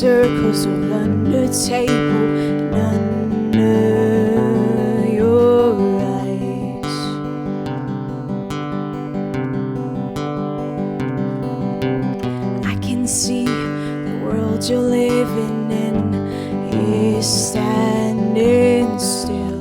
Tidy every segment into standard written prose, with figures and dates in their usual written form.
circles all under the table and under your eyes. I can see the world you're living in is standing still.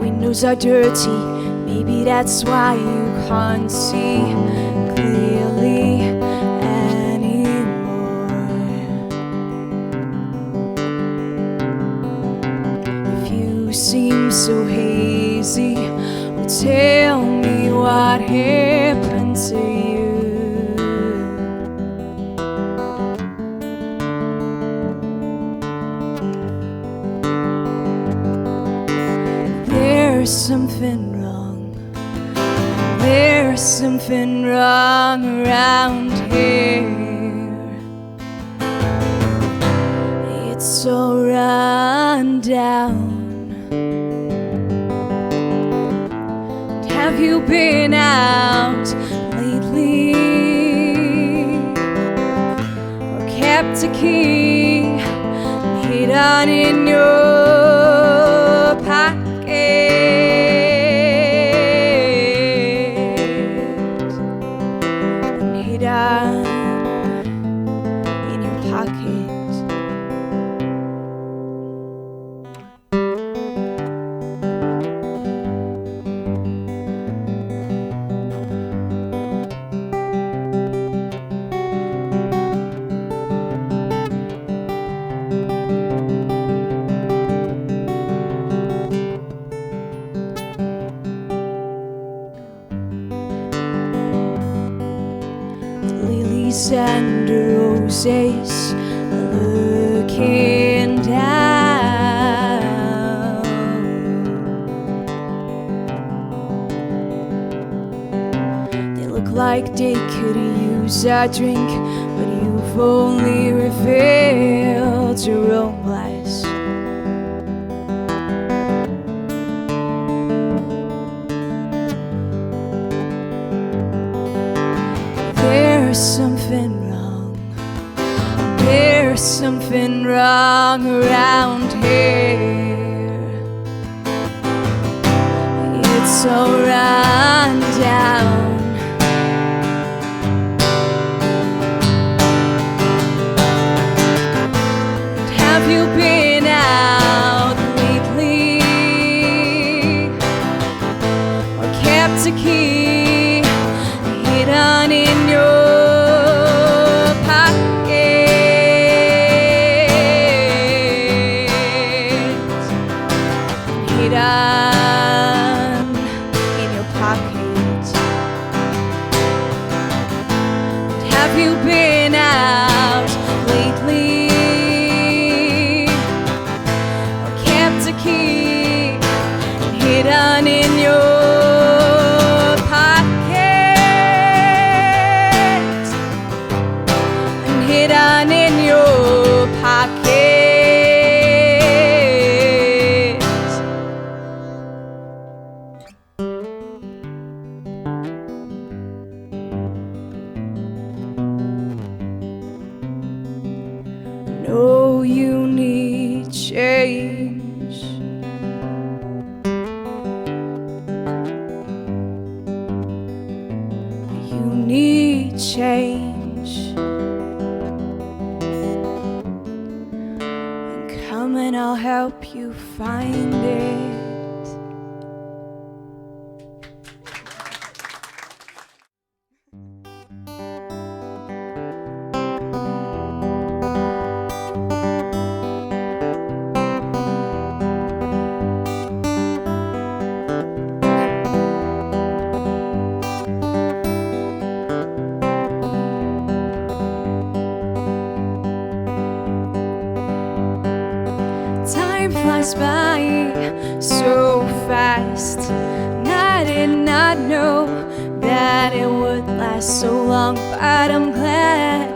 Windows are dirty, maybe that's why you can't see clearly anymore. If you seem so hazy, well, tell me what happened to you. There's something wrong. There's something wrong around here. It's all run down. Have you been out lately? Or kept a key hidden in your pocket? In your pocket. Lilies and roses looking down. They look like they could use a drink, but you've only refilled your own glass. There's something wrong. There's something wrong around here. It's all run down. And have you been out lately? Or kept a key hidden in your in your pocket? Have you been out lately? Or kept a key hidden in your pocket? And hidden in your pocket. Know you need change. You need change. And come and I'll help you find it. Time flies by so fast, and I did not know that it would last so long. But I'm glad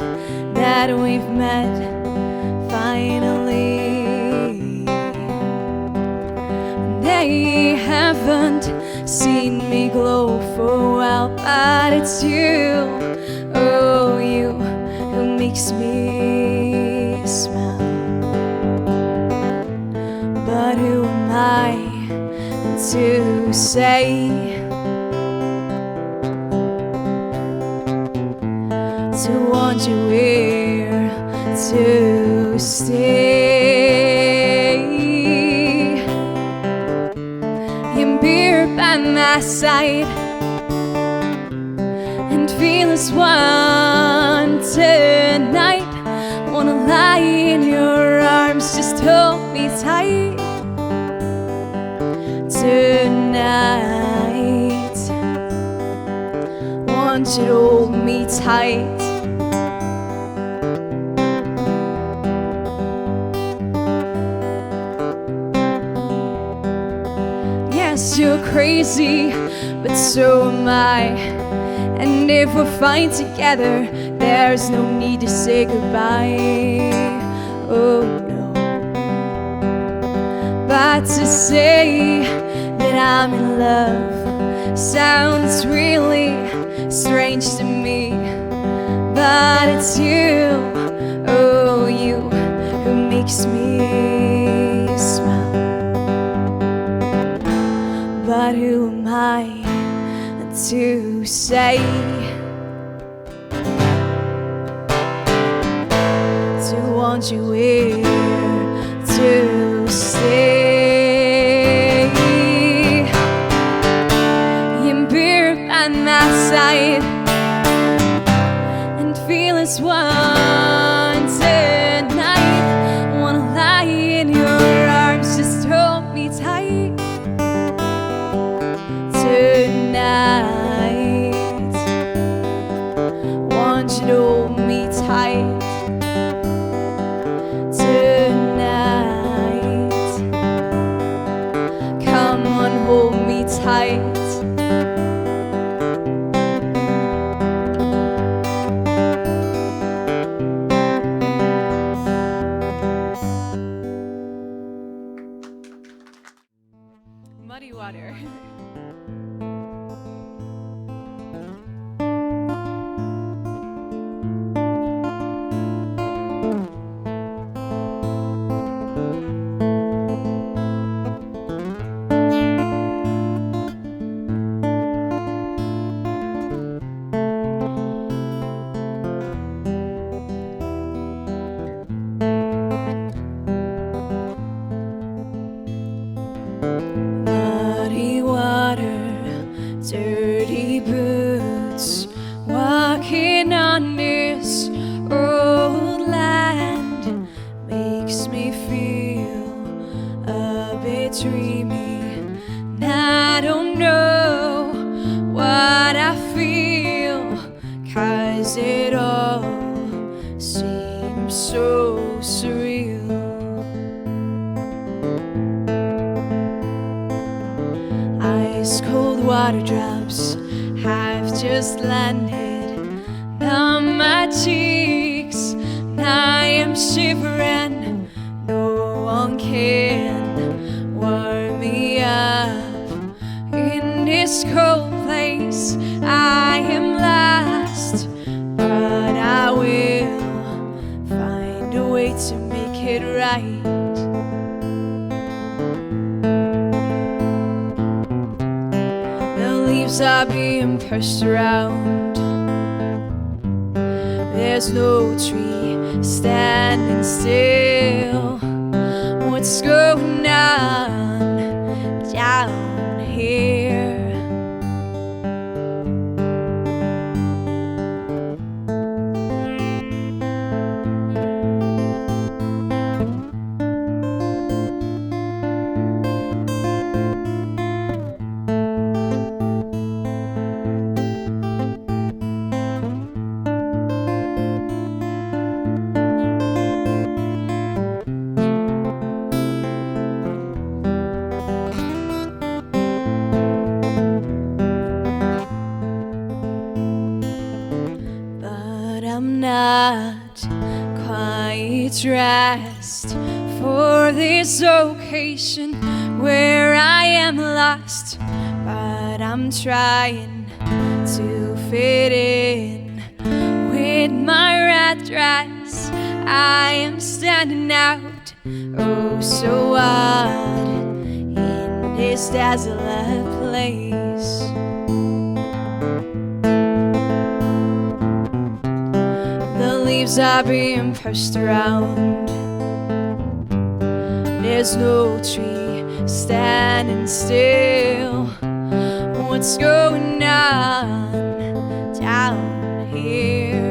that we've met finally. They haven't seen me glow for a while, but it's you, oh you, who makes me smile. But who am I to say, to want you here to stay, and be here by my side and feel as one tonight. Wanna lie in your arms, just hold me tight tonight. Want you to hold me tight. Yes, you're crazy, but so am I. And if we're fine together, there's no need to say goodbye. Oh no. But to say that I'm in love sounds really strange to me. But it's you, oh you, who makes me smile. But who am I to say, to want you here to stay, and be here by my side and feel as one tonight. Wanna lie in your arms, just hold me tight tonight. Want you to hold me tight tonight. Come on, hold me tight. Muddy Water. Muddy water, dirty boots, walking on this old land makes me feel a bit dreamy. And I don't know what I feel, 'cause it all seems so surreal. Ice cold water drops have just landed on my cheeks, and I am shivering. No one can warm me up in this cold place. I am lost, but I will find a way to make it right. Leaves are being pushed around. There's no tree standing still. What's going on down here? I'm not quite dressed for this occasion where I am lost, but but I'm trying to fit in with my red dress. I am standing out, oh so what, in this desolate place. The leaves are being pushed around. There's no tree standing still. What's going on down here?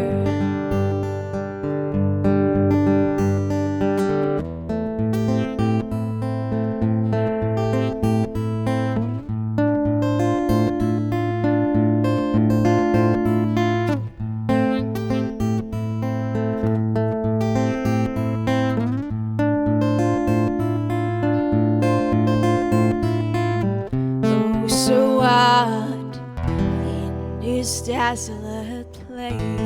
So what in this desolate place?